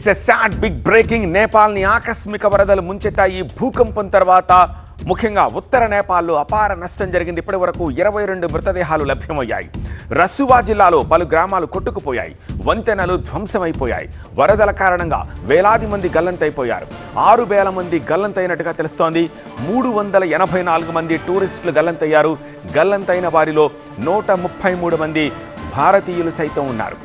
It's a sad big breaking. నేపాల్ని ఆకస్మిక వరదలు ముంచెత్తాయి. భూకంపం తర్వాత ముఖ్యంగా ఉత్తర నేపాల్లో అపార నష్టం జరిగింది. ఇప్పటి వరకు 22 మృతదేహాలు లభ్యమయ్యాయి. రసువా జిల్లాలో పలు గ్రామాలు కొట్టుకుపోయాయి. వంతెనలు ధ్వంసమైపోయాయి. వరదల కారణంగా వేలాది మంది గల్లంతైపోయారు. 6,000 మంది గల్లంతైనట్టుగా తెలుస్తోంది. 384 మంది టూరిస్టులు గల్లంతయ్యారు. గల్లంతైన వారిలో 133 మంది భారతీయులు సైతం ఉన్నారు.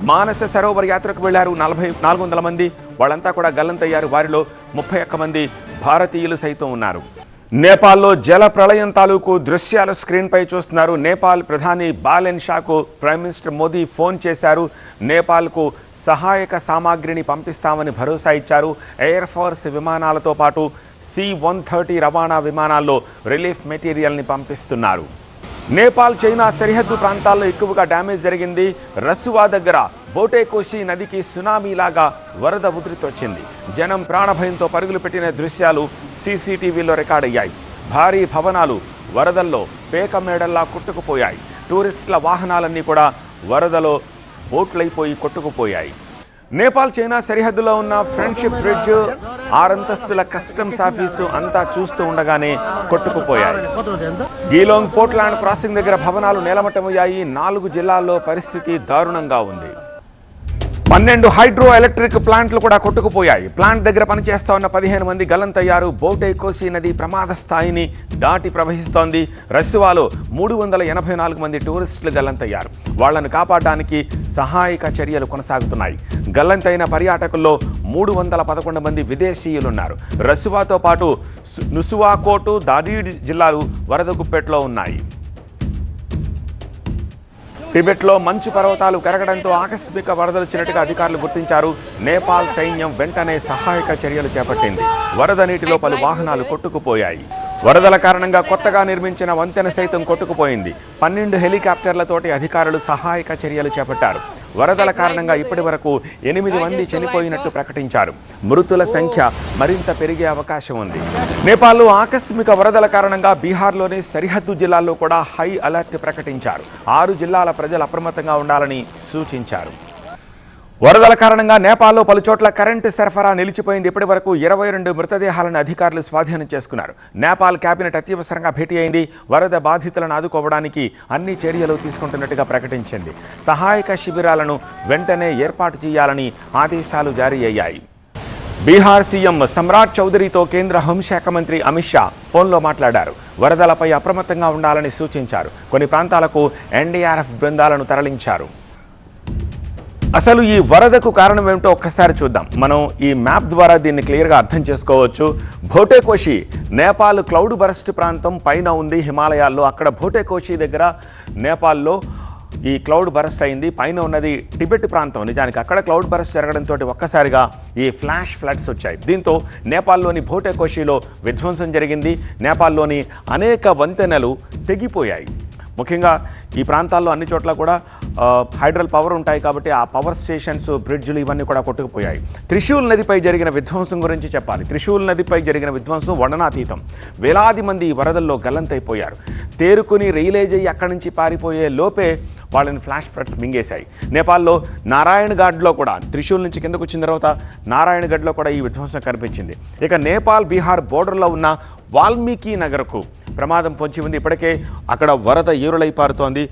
మానస సరోవర్ యాత్రకు వెళ్లారు 400 మంది. వాళ్ళంతా కూడా గల్లంతయ్యారు. వారిలో 31 మంది భారతీయులు సైతం ఉన్నారు. నేపాల్లో జల ప్రళయం తాలూకు దృశ్యాలు స్క్రీన్పై చూస్తున్నారు. నేపాల్ ప్రధాని బాలెన్ షాకు ప్రైమ్ మినిస్టర్ మోదీ ఫోన్ చేశారు. నేపాల్కు సహాయక సామాగ్రిని పంపిస్తామని భరోసా ఇచ్చారు. ఎయిర్ ఫోర్స్ విమానాలతో పాటు C-130 రవాణా విమానాల్లో రిలీఫ్ మెటీరియల్ని పంపిస్తున్నారు. నేపాల్ చైనా సరిహద్దు ప్రాంతాల్లో ఎక్కువగా డ్యామేజ్ జరిగింది. రసువా దగ్గర బోటేకోషి నదికి సునామీలాగా వరద ఉధృతి వచ్చింది. జనం ప్రాణభయంతో పరుగులు పెట్టిన దృశ్యాలు సీసీటీవీలో రికార్డ్ అయ్యాయి. భారీ భవనాలు వరదల్లో పేక మేడల్లా కొట్టుకుపోయాయి. టూరిస్టుల వాహనాలన్నీ కూడా వరదలో బోట్లైపోయి కొట్టుకుపోయాయి. నేపాల్ చైనా సరిహద్దులో ఉన్న ఫ్రెండ్షిప్ బ్రిడ్జ్, 6 అంతస్తుల కస్టమ్స్ ఆఫీసు అంతా చూస్తూ ఉండగానే కొట్టుకుపోయాయి. గీలోంగ్ పోర్ట్లాండ్ క్రాసింగ్ దగ్గర భవనాలు నేలమట్టమయ్యాయి. 4 జిల్లాల్లో పరిస్థితి దారుణంగా ఉంది. 12 హైడ్రో ఎలక్ట్రిక్ ప్లాంట్లు కూడా కొట్టుకుపోయాయి. ప్లాంట్ దగ్గర పనిచేస్తా ఉన్న 15 మంది గల్లంతయ్యారు. బోటేకోషి నది ప్రమాద స్థాయిని దాటి ప్రవహిస్తోంది. రసువాలో 384 మంది టూరిస్టులు గల్లంతయ్యారు. వాళ్లను కాపాడడానికి సహాయక చర్యలు కొనసాగుతున్నాయి. గల్లంతైన పర్యాటకుల్లో 311 మంది విదేశీయులున్నారు. రసువాతో పాటు నుసువాకోటు, దాదీడ్ జిల్లాలు వరద గుప్పెట్లో ఉన్నాయి. టిబెట్లో మంచు పర్వతాలు కరగడంతో ఆకస్మిక వరదలు వచ్చినట్టుగా అధికారులు గుర్తించారు. నేపాల్ సైన్యం వెంటనే సహాయక చర్యలు చేపట్టింది. వరద నీటిలో పలు వాహనాలు కొట్టుకుపోయాయి. వరదల కారణంగా కొత్తగా నిర్మించిన వంతెన సైతం కొట్టుకుపోయింది. 12 హెలికాప్టర్లతోటి అధికారులు సహాయక చర్యలు చేపట్టారు. వరదల కారణంగా ఇప్పటి వరకు 8 మంది చనిపోయినట్టు ప్రకటించారు. మృతుల సంఖ్య మరింత పెరిగే అవకాశం ఉంది. నేపాల్లో ఆకస్మిక వరదల కారణంగా బీహార్లోని సరిహద్దు జిల్లాల్లో కూడా హై అలర్ట్ ప్రకటించారు. 6 జిల్లాల ప్రజలు అప్రమత్తంగా ఉండాలని సూచించారు. వరదల కారణంగా నేపాల్లో పలు చోట్ల కరెంటు సరఫరా నిలిచిపోయింది. ఇప్పటి వరకు 22 మృతదేహాలను అధికారులు స్వాధీనం చేసుకున్నారు. నేపాల్ కేబినెట్ అత్యవసరంగా భేటీ అయింది. వరద బాధితులను ఆదుకోవడానికి అన్ని చర్యలు తీసుకుంటున్నట్టుగా ప్రకటించింది. సహాయక శిబిరాలను వెంటనే ఏర్పాటు చేయాలని ఆదేశాలు జారీ అయ్యాయి. బీహార్ సీఎం సమ్రాట్ చౌదరితో కేంద్ర హోంశాఖ మంత్రి అమిత్ షా ఫోన్లో మాట్లాడారు. వరదలపై అప్రమత్తంగా ఉండాలని సూచించారు. కొన్ని ప్రాంతాలకు NDRF బృందాలను తరలించారు. అసలు ఈ వరదకు కారణం ఏమిటో ఒక్కసారి చూద్దాం. మనం ఈ మ్యాప్ ద్వారా దీన్ని క్లియర్గా అర్థం చేసుకోవచ్చు. బోటేకోషి నేపాల్ క్లౌడ్ బరస్ట్ ప్రాంతం పైన ఉంది హిమాలయాల్లో. అక్కడ బోటేకోషి దగ్గర నేపాల్లో ఈ క్లౌడ్ బరస్ట్ అయింది. పైన ఉన్నది టిబెట్ ప్రాంతం. నిజానికి అక్కడ క్లౌడ్ బరస్ట్ జరగడంతో ఒక్కసారిగా ఈ ఫ్లాష్ ఫ్లడ్స్ వచ్చాయి. దీంతో నేపాల్లోని బోటేకోషిలో విధ్వంసం జరిగింది. నేపాల్లోని అనేక వంతెనలు తెగిపోయాయి. ముఖ్యంగా ఈ ప్రాంతాల్లో అన్ని చోట్ల కూడా హైడ్రల్ పవర్ ఉంటాయి కాబట్టి ఆ పవర్ స్టేషన్స్, బ్రిడ్జ్లు ఇవన్నీ కూడా కొట్టుకుపోయాయి. త్రిశూల్ నదిపై జరిగిన విధ్వంసం గురించి చెప్పాలి. త్రిశూల్ నదిపై జరిగిన విధ్వంసం వర్ణనాతీతం. వేలాది మంది ఈ వరదల్లో గల్లంతైపోయారు. తేరుకుని రియలైజ్ అయ్యి అక్కడి నుంచి పారిపోయే లోపే వాళ్ళని ఫ్లాష్ ఫ్లడ్స్ మింగేశాయి. నేపాల్లో నారాయణఘాట్లో కూడా త్రిశూల్ నుంచి కిందకు వచ్చిన తర్వాత నారాయణఘడ్లో కూడా ఈ విధ్వంసం కనిపించింది. ఇక నేపాల్ బీహార్ బోర్డర్లో ఉన్న వాల్మీకి నగర్కు ప్రమాదం పొంచి ఉంది. ఇప్పటికే అక్కడ వరద ఏరులై పారుతోంది.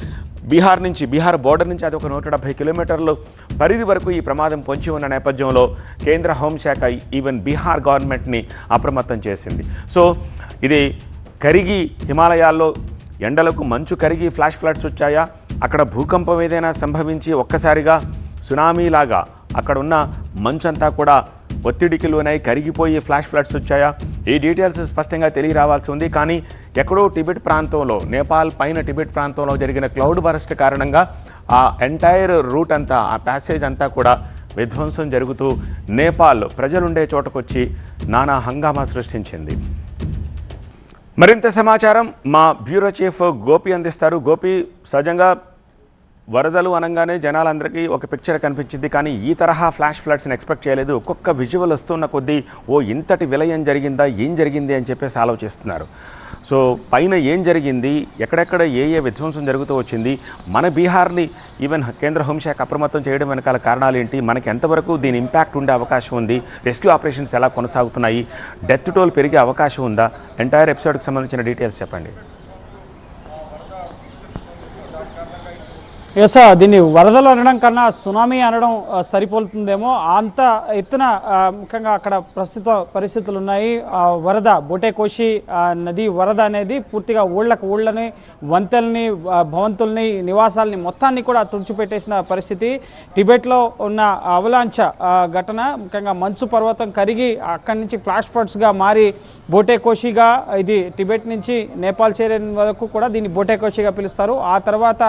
బీహార్ బోర్డర్ నుంచి అది ఒక 170 కిలోమీటర్లు పరిధి వరకు ఈ ప్రమాదం పొంచి ఉన్న నేపథ్యంలో కేంద్ర హోంశాఖ ఈవెన్ బీహార్ గవర్నమెంట్ని అప్రమత్తం చేసింది. సో ఇది కరిగి హిమాలయాల్లో ఎండలకు మంచు కరిగి ఫ్లాష్ ఫ్లడ్స్ వచ్చాయా, అక్కడ భూకంపం ఏదైనా సంభవించి ఒక్కసారిగా సునామీలాగా అక్కడ ఉన్న మంచంతా కూడా ఒత్తిడికి లోనై కరిగిపోయి ఫ్లాష్ ఫ్లడ్స్ వచ్చాయా, ఈ డీటెయిల్స్ స్పష్టంగా తెలియరావాల్సి ఉంది. కానీ ఎక్కడో టిబెట్ ప్రాంతంలో, నేపాల్ పైన టిబెట్ ప్రాంతంలో జరిగిన క్లౌడ్ బరస్ట్ కారణంగా ఆ ఎంటైర్ రూట్ అంతా, ఆ ప్యాసేజ్ అంతా కూడా విధ్వంసం జరుగుతూ నేపాల్ ప్రజలుండే చోటకొచ్చి నానా హంగామా సృష్టించింది. మరింత సమాచారం మా బ్యూరో చీఫ్ గోపి అందిస్తారు. గోపి, సహజంగా వరదలు అనగానే జనాలందరికీ ఒక పిక్చర్ కనిపించింది, కానీ ఈ తరహా ఫ్లాష్ ఫ్లడ్స్ని ఎక్స్పెక్ట్ చేయలేదు. ఒక్కొక్క విజువల్ వస్తున్న కొద్దీ ఇంతటి విలయం జరిగిందా, ఏం జరిగింది అని చెప్పేసి ఆలోచిస్తున్నారు. సో పైన ఏం జరిగింది, ఎక్కడెక్కడ ఏ విధ్వంసం జరుగుతూ వచ్చింది, మన బీహార్ని ఈవెన్ కేంద్ర హోంశాఖ అప్రమత్తం చేయడం వెనకాల కారణాలు ఏంటి, మనకి ఎంతవరకు దీని ఇంపాక్ట్ ఉండే అవకాశం ఉంది, రెస్క్యూ ఆపరేషన్స్ ఎలా కొనసాగుతున్నాయి, డెత్ టోల్ పెరిగే అవకాశం ఉందా, ఎంటైర్ ఎపిసోడ్కి సంబంధించిన డీటెయిల్స్ చెప్పండి. ఎస్, దీన్ని వరదలు అనడం కన్నా సునామీ అనడం సరిపోతుందేమో. అంత ఎత్తున ముఖ్యంగా అక్కడ ప్రస్తుత పరిస్థితులు ఉన్నాయి. వరద బోటేకోషి నది వరద అనేది పూర్తిగా ఊళ్ళని, వంతెల్ని, భవంతుల్ని, నివాసాలని మొత్తాన్ని కూడా తుడిచిపెట్టేసిన పరిస్థితి. టిబెట్లో ఉన్న అవలాంచ ఘటన, ముఖ్యంగా మంచు పర్వతం కరిగి అక్కడి నుంచి ఫ్లాష్ ఫ్లడ్స్గా మారి బోటేకోషిగా, ఇది టిబెట్ నుంచి నేపాల్ చేరే వరకు కూడా దీన్ని బోటేకోషిగా పిలుస్తారు. ఆ తర్వాత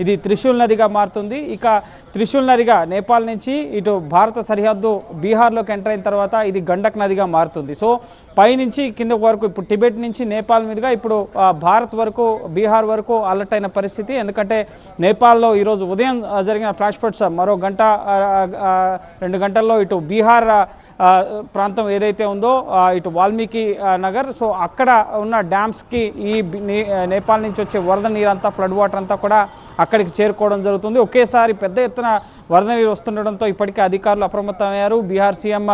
ఇది త్రిశూల్ నదిగా మారుతుంది. ఇక త్రిశూల్ నదిగా నేపాల్ నుంచి ఇటు భారత సరిహద్దు బీహార్లోకి ఎంటర్ అయిన తర్వాత ఇది గండక్ నదిగా మారుతుంది. సో పైనుంచి కింద వరకు ఇప్పుడు టిబెట్ నుంచి నేపాల్ మీదుగా ఇప్పుడు భారత్ వరకు, బీహార్ వరకు అలర్ట్ అయిన పరిస్థితి. ఎందుకంటే నేపాల్లో ఈరోజు ఉదయం జరిగిన ఫ్లాష్ ఫ్లడ్స్ మరో గంట 2 గంటల్లో ఇటు బీహార్ ప్రాంతం ఏదైతే ఉందో ఇటు వాల్మీకి నగర్, సో అక్కడ ఉన్న డ్యామ్స్కి ఈ నేపాల్ నుంచి వచ్చే వరద నీరంతా, ఫ్లడ్ వాటర్ అంతా కూడా అక్కడికి చేరుకోవడం జరుగుతుంది. ఒకేసారి పెద్ద ఎత్తున వరద నీరు వస్తుండడంతో ఇప్పటికే అధికారులు అప్రమత్తమయ్యారు. బీహార్ సీఎం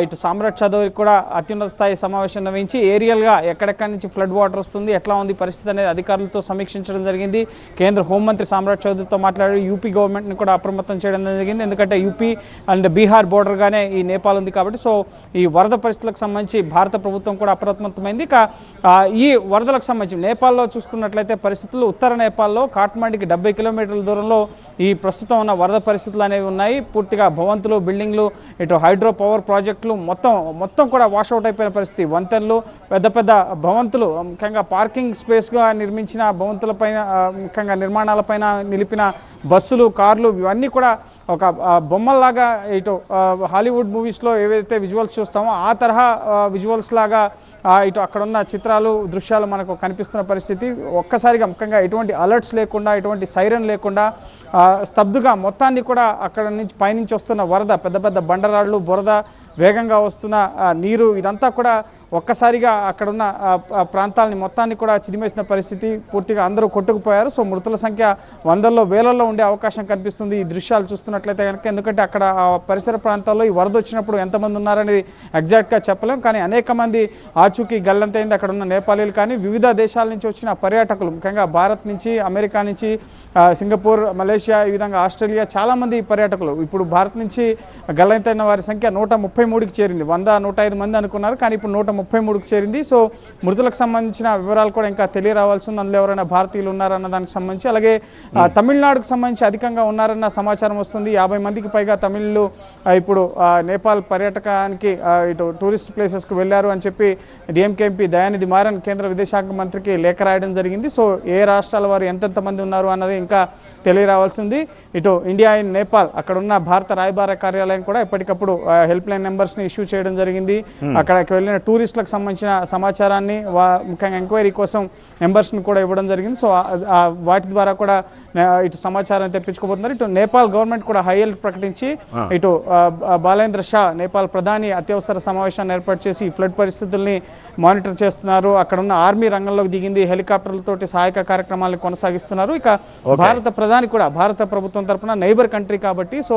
ఇటు సామ్రాట్ చౌదరి కూడా అత్యున్నత స్థాయి సమావేశం నిర్వహించి ఏరియల్గా ఎక్కడెక్కడి నుంచి ఫ్లడ్ వాటర్ వస్తుంది, ఎట్లా ఉంది పరిస్థితి అనేది అధికారులతో సమీక్షించడం జరిగింది. కేంద్ర హోంమంత్రి సామ్రాట్ చౌదరితో మాట్లాడి యూపీ గవర్నమెంట్ని కూడా అప్రమత్తం చేయడం జరిగింది. ఎందుకంటే యూపీ అండ్ బీహార్ బోర్డర్గానే ఈ నేపాల్ ఉంది కాబట్టి, సో ఈ వరద పరిస్థితులకు సంబంధించి భారత ప్రభుత్వం కూడా అప్రమత్తమైంది. ఇక ఈ వరదలకు సంబంధించి నేపాల్లో చూసుకున్నట్లయితే పరిస్థితులు, ఉత్తర నేపాల్లో కాఠ్మండికి 70 కిలోమీటర్ల దూరంలో ఈ ప్రస్తుతం ఉన్న వరద పరిస్థితులు అనేవి ఉన్నాయి. పూర్తిగా భవంతులు, బిల్డింగ్లు, ఇటు హైడ్రో పవర్ ప్రాజెక్టులు మొత్తం కూడా వాషౌట్ అయిపోయిన పరిస్థితి. వంతెనలు, పెద్ద పెద్ద భవంతులు, ముఖ్యంగా పార్కింగ్ స్పేస్గా నిర్మించిన భవంతులపైన, ముఖ్యంగా నిర్మాణాలపైన నిలిపిన బస్సులు, కార్లు, ఇవన్నీ కూడా ఒక బొమ్మల్లాగా ఇటు హాలీవుడ్ మూవీస్లో ఏవైతే విజువల్స్ చూస్తామో ఆ తరహా విజువల్స్ లాగా ఇటు అక్కడున్న చిత్రాలు, దృశ్యాలు మనకు కనిపిస్తున్న పరిస్థితి. ఒక్కసారిగా ముఖ్యంగా ఎటువంటి అలర్ట్స్ లేకుండా, ఎటువంటి సైరన్ లేకుండా స్తబ్దుగా మొత్తాన్ని కూడా అక్కడ నుంచి పైనుంచి వస్తున్న వరద, పెద్ద పెద్ద బండరాళ్ళు, బురద, వేగంగా వస్తున్న నీరు, ఇదంతా కూడా ఒక్కసారిగా అక్కడున్న ప్రాంతాలని మొత్తాన్ని కూడా చిదిమేసిన పరిస్థితి. పూర్తిగా అందరూ కొట్టుకుపోయారు. సో మృతుల సంఖ్య వందల్లో, వేలల్లో ఉండే అవకాశం కనిపిస్తుంది ఈ దృశ్యాలు చూస్తున్నట్లయితే కనుక. ఎందుకంటే అక్కడ పరిసర ప్రాంతాల్లో ఈ వరద వచ్చినప్పుడు ఎంతమంది ఉన్నారనేది ఎగ్జాక్ట్గా చెప్పలేం. కానీ అనేక మంది ఆచూకీ గల్లంతైంది. అక్కడ ఉన్న నేపాలీలు కానీ, వివిధ దేశాల నుంచి వచ్చిన పర్యాటకులు, ముఖ్యంగా భారత్ నుంచి, అమెరికా నుంచి, సింగపూర్, మలేషియా, ఈ విధంగా ఆస్ట్రేలియా, చాలామంది పర్యాటకులు ఇప్పుడు భారత్ నుంచి గల్లంతైన వారి సంఖ్య 133కి చేరింది. 100-105 మంది అనుకున్నారు, కానీ ఇప్పుడు 133కి చేరింది. సో మృతులకు సంబంధించిన వివరాలు కూడా ఇంకా తెలియరావాల్సి ఉంది. అందులో ఎవరైనా భారతీయులు ఉన్నారన్న దానికి సంబంధించి, అలాగే తమిళనాడుకు సంబంధించి అధికంగా ఉన్నారన్న సమాచారం వస్తుంది. 50 మందికి పైగా తమిళులు ఇప్పుడు నేపాల్ పర్యాటకానికి, ఇటు టూరిస్ట్ ప్లేసెస్కి వెళ్ళారు అని చెప్పి డిఎంకే ఎంపీ దయానిధి మారన్ కేంద్ర విదేశాంగ మంత్రికి లేఖ రాయడం జరిగింది. సో ఏ రాష్ట్రాల వారు ఎంతెంత మంది ఉన్నారు అన్నది ఇంకా తెలియరావాల్సింది. ఇటు ఇండియా ఇన్ నేపాల్, అక్కడ ఉన్న భారత రాయబార కార్యాలయం కూడా ఎప్పటికప్పుడు హెల్ప్ లైన్ నెంబర్స్ని ఇష్యూ చేయడం జరిగింది. అక్కడికి వెళ్ళిన టూరిస్టులకు సంబంధించిన సమాచారాన్ని, ముఖ్యంగా ఎంక్వైరీ కోసం నెంబర్స్ని కూడా ఇవ్వడం జరిగింది. సో వాటి ద్వారా కూడా ఇటు సమాచారం తెప్పించుకోబోతున్నారు. ఇటు నేపాల్ గవర్నమెంట్ కూడా హై అలర్ట్ ప్రకటించి, ఇటు బాలేంద్ర షా నేపాల్ ప్రధాని అత్యవసర సమావేశాన్ని ఏర్పాటు చేసి ఫ్లడ్ పరిస్థితుల్ని మానిటర్ చేస్తున్నారు. అక్కడ ఉన్న ఆర్మీ రంగంలోకి దిగింది. హెలికాప్టర్లతోటి సహాయక కార్యక్రమాలను కొనసాగిస్తున్నారు. ఇక భారత ప్రధాని కూడా, భారత ప్రభుత్వం తరఫున నైబర్ కంట్రీ కాబట్టి, సో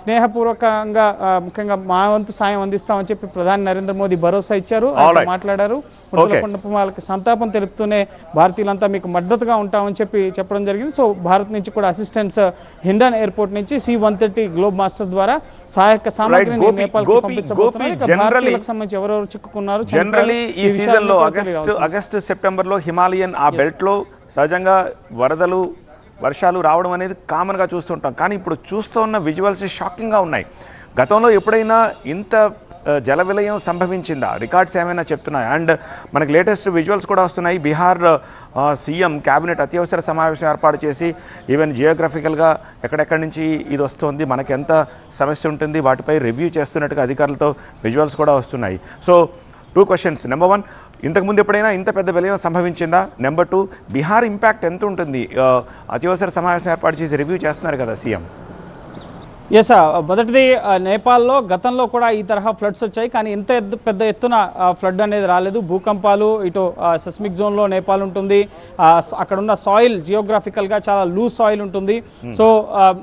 స్నేహపూర్వకంగా ముఖ్యంగా మా వంతు సాయం అందిస్తామని చెప్పి ప్రధాని నరేంద్ర మోదీ భరోసా ఇచ్చారు, మాట్లాడారు. కుటుంబాలకు సంతాపం తెలుపుతూనే భారతీయులంతా మీకు మద్దతుగా ఉంటామని చెప్పడం జరిగింది. సో భారత్ నుంచి కూడా అసిస్టెంట్స్ హిండన్ ఎయిర్పోర్ట్ నుంచి C-130 గ్లోబ్ మాస్టర్ ద్వారా సహాయక సామగ్రిని నేపాల్కి పంపించబోతున్నారు. సంబంధించి ఎవరెవరు చిక్కుకున్నారు, జనరల్లీ ఈ సీజన్లో ఆగస్టు సెప్టెంబర్లో హిమాలయన్ ఆ బెల్ట్లో సహజంగా వరదలు, వర్షాలు రావడం అనేది కామన్గా చూస్తుంటాం. కానీ ఇప్పుడు చూస్తున్న విజువల్స్ షాకింగ్గా ఉన్నాయి. గతంలో ఎప్పుడైనా ఇంత జల విలయం సంభవించిందా? రికార్డ్స్ ఏమైనా చెప్తున్నాయి? అండ్ మనకి లేటెస్ట్ విజువల్స్ కూడా వస్తున్నాయి. బీహార్ సీఎం క్యాబినెట్ అత్యవసర సమావేశం ఏర్పాటు చేసి ఈవెన్ జియోగ్రఫికల్గా ఎక్కడెక్కడి నుంచి ఇది వస్తుంది, మనకి ఎంత సమస్య ఉంటుంది, వాటిపై రివ్యూ చేస్తున్నట్టుగా అధికారులతో విజువల్స్ కూడా వస్తున్నాయి. So 2 questions. Number 1, ఇంతకుముందు ఎప్పుడైనా ఇంత పెద్ద విలయం సంభవించిందా? నెంబర్ 2, బీహార్ ఇంపాక్ట్ ఎంత ఉంటుంది? అత్యవసర సమావేశం ఏర్పాటు చేసి రివ్యూ చేస్తున్నారు కదా సీఎం. ఎస్, మొదటిది నేపాల్లో గతంలో కూడా ఈ తరహా ఫ్లడ్స్ వచ్చాయి, కానీ ఇంత పెద్ద ఎత్తున ఫ్లడ్ అనేది రాలేదు. భూకంపాలు, ఇటు సెస్మిక్ జోన్లో నేపాల్ ఉంటుంది, అక్కడ ఉన్న సాయిల్ జియోగ్రాఫికల్గా చాలా లూజ్ సాయిల్ ఉంటుంది. సో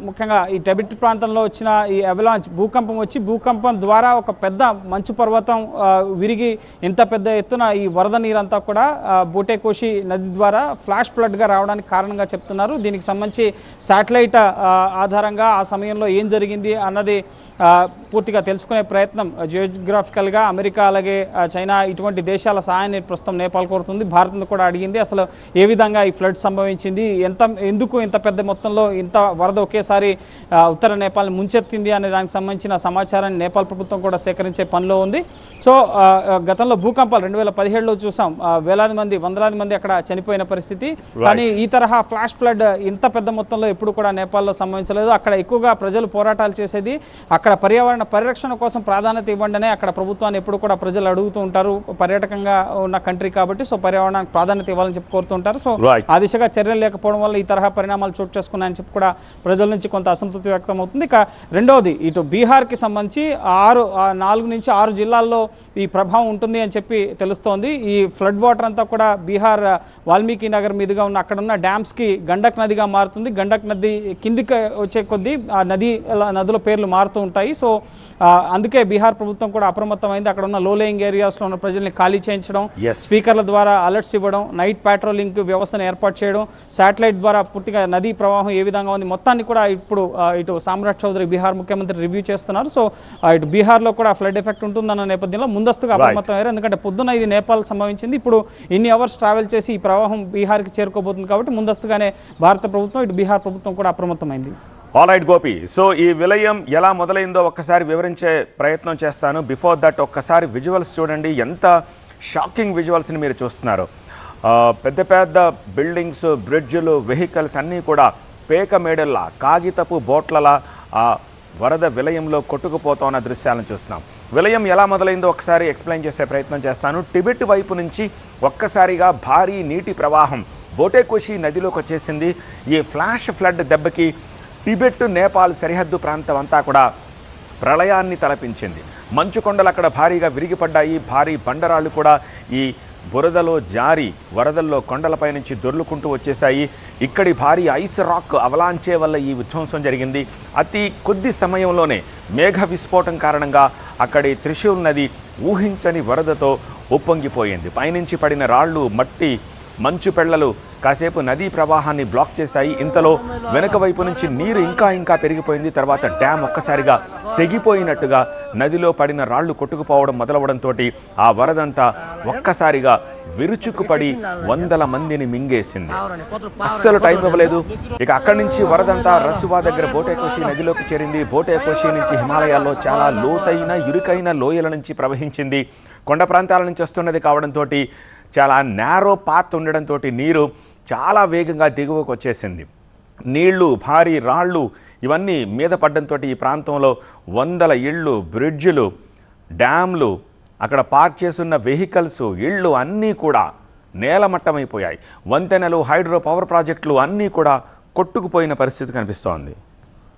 ముఖ్యంగా ఈ టిబెట్ ప్రాంతంలో వచ్చిన ఈ అవలాంచ్ భూకంపం వచ్చి, భూకంపం ద్వారా ఒక పెద్ద మంచు పర్వతం విరిగి ఇంత పెద్ద ఎత్తున ఈ వరద నీరంతా కూడా బోటేకోషి నది ద్వారా ఫ్లాష్ ఫ్లడ్గా రావడానికి కారణంగా చెప్తున్నారు. దీనికి సంబంధించి శాటిలైట్ ఆధారంగా ఆ సమయంలో ఏం జరిగింది అన్నది పూర్తిగా తెలుసుకునే ప్రయత్నం జియోగ్రాఫికల్గా అమెరికా అలాగే చైనా ఇటువంటి దేశాల సహాయాన్ని ప్రస్తుతం నేపాల్ కోరుతుంది. భారత్ను కూడా అడిగింది అసలు ఏ విధంగా ఈ ఫ్లడ్ సంభవించింది, ఎందుకు ఇంత పెద్ద మొత్తంలో ఇంత వరద ఒకేసారి ఉత్తర నేపాల్ని ముంచెత్తింది అనే దానికి సంబంధించిన సమాచారాన్ని నేపాల్ ప్రభుత్వం కూడా సేకరించే పనిలో ఉంది. సో గతంలో భూకంపాలు 2017లో చూసాం, వేలాది మంది, వందలాది మంది అక్కడ చనిపోయిన పరిస్థితి. కానీ ఈ తరహా ఫ్లాష్ ఫ్లడ్ ఇంత పెద్ద మొత్తంలో ఎప్పుడు కూడా నేపాల్లో సంభవించలేదు. అక్కడ ఎక్కువగా ప్రజలు పోరాటాలు చేసేది అక్కడ పర్యావరణ పరిరక్షణ కోసం ప్రాధాన్యత ఇవ్వండినే అక్కడ ప్రభుత్వాన్ని ఎప్పుడు కూడా ప్రజలు అడుగుతూ ఉంటారు. పర్యాటకంగా ఉన్న కంట్రీ కాబట్టి సో పర్యావరణానికి ప్రాధాన్యత ఇవ్వాలని చెప్పి కోరుతుంటారు. సో ఆ దిశగా చర్యలు లేకపోవడం వల్ల ఈ తరహా పరిణామాలు చోటు చేసుకున్నాయని చెప్పి కూడా ప్రజల నుంచి కొంత అసంతృప్తి వ్యక్తం అవుతుంది. ఇక రెండవది ఇటు బీహార్కి సంబంధించి 4 నుంచి 6 జిల్లాల్లో ఈ ప్రభావం ఉంటుంది అని చెప్పి తెలుస్తోంది. ఈ ఫ్లడ్ వాటర్ అంతా కూడా బీహార్ వాల్మీకి నగర్ మీదుగా ఉన్న అక్కడ ఉన్న డ్యామ్స్కి గండక్ నదిగా మారుతుంది. గండక్ నది కిందికి వచ్చే కొద్దీ ఆ నదుల పేర్లు మారుతూ ఉంటాయి. సో అందుకే బీహార్ ప్రభుత్వం కూడా అప్రమత్తమైంది. అక్కడ ఉన్న లోలేయింగ్ ఏరియాస్లో ఉన్న ప్రజల్ని ఖాళీ చేయించడం, స్పీకర్ల ద్వారా అలర్ట్స్ ఇవ్వడం, నైట్ పాట్రోలింగ్ వ్యవస్థను ఏర్పాటు చేయడం, శాటిలైట్ ద్వారా పూర్తిగా నదీ ప్రవాహం ఏ విధంగా ఉంది మొత్తాన్ని కూడా ఇప్పుడు ఇటు సామ్రాట్ చౌదరి బీహార్ ముఖ్యమంత్రి రివ్యూ చేస్తున్నారు. సో ఇటు బీహార్లో కూడా ఫ్లడ్ ఎఫెక్ట్ ఉంటుందన్న నేపథ్యంలో ముందస్తుగా అప్రమత్తమయ్యారు. ఎందుకంటే పొద్దున ఇది నేపాల్ సంభవించింది, ఇప్పుడు ఇన్ని అవర్స్ ట్రావెల్ చేసి ఈ ప్రవాహం బీహార్కి చేరుకోబోతుంది కాబట్టి ముందస్తుగానే భారత ప్రభుత్వం ఇటు బీహార్ ప్రభుత్వం కూడా అప్రమత్తమైంది. ఆల్రైట్ గోపి, సో ఈ విలయం ఎలా మొదలైందో ఒక్కసారి వివరించే ప్రయత్నం చేస్తాను. బిఫోర్ దట్ ఒక్కసారి విజువల్స్ చూడండి, ఎంత షాకింగ్ విజువల్స్ని మీరు చూస్తున్నారు. పెద్ద పెద్ద బిల్డింగ్స్, బ్రిడ్జ్లు, వెహికల్స్ అన్నీ కూడా పేక మేడల్లా, కాగితపు బోట్లలా ఆ వరద విలయంలో కొట్టుకుపోతున్న దృశ్యాలను చూస్తున్నాం. విలయం ఎలా మొదలైందో ఒకసారి ఎక్స్ప్లెయిన్ చేసే ప్రయత్నం చేస్తాను. టిబెట్ వైపు నుంచి ఒక్కసారిగా భారీ నీటి ప్రవాహం బోటేకోషి నదిలోకి వచ్చేసింది. ఈ ఫ్లాష్ ఫ్లడ్ దెబ్బకి టిబెట్ నేపాల్ సరిహద్దు ప్రాంతం అంతా కూడా ప్రళయాన్ని తలపించింది. మంచు కొండలు అక్కడ భారీగా విరిగిపడ్డాయి. భారీ బండరాళ్ళు కూడా ఈ బురదలో జారి వరదల్లో కొండలపై నుంచి దొర్లుకుంటూ వచ్చేసాయి. ఇక్కడి భారీ ఐస్ రాక్ అవలాంచే వల్ల ఈ విధ్వంసం జరిగింది. అతి కొద్ది సమయంలోనే మేఘ విస్ఫోటం కారణంగా అక్కడి త్రిశూల్ నది ఊహించని వరదతో ఉప్పొంగిపోయింది. పైనుంచి పడిన రాళ్ళు, మట్టి, మంచు పెళ్లలు కాసేపు నదీ ప్రవాహాన్ని బ్లాక్ చేశాయి. ఇంతలో వెనుక వైపు నుంచి నీరు ఇంకా పెరిగిపోయింది. తర్వాత డ్యామ్ ఒక్కసారిగా తెగిపోయినట్టుగా నదిలో పడిన రాళ్లు కొట్టుకుపోవడం మొదలవడంతో ఆ వరదంతా ఒక్కసారిగా విరుచుకుపడి వందల మందిని మింగేసింది. అస్సలు టైం ఇవ్వలేదు. ఇక అక్కడి నుంచి వరదంతా రసువా దగ్గర బోటేకోషి నదిలోకి చేరింది. బోటేకోషి నుంచి హిమాలయాల్లో చాలా లోతైన ఇరుకైన లోయల నుంచి ప్రవహించింది. కొండ ప్రాంతాల నుంచి వస్తున్నది కావడంతో చాలా నేరో పాత్ ఉండడంతో నీరు చాలా వేగంగా దిగువకు వచ్చేసింది. నీళ్లు, భారీ రాళ్ళు ఇవన్నీ మీద పడడంతో ఈ ప్రాంతంలో వందల ఇళ్ళు, బ్రిడ్జ్లు, డ్యామ్లు, అక్కడ పార్క్ చేసున్న వెహికల్స్, ఇళ్ళు అన్నీ కూడా నేలమట్టమైపోయాయి. వంతెనలు, హైడ్రో పవర్ ప్రాజెక్టులు అన్నీ కూడా కొట్టుకుపోయిన పరిస్థితి కనిపిస్తోంది.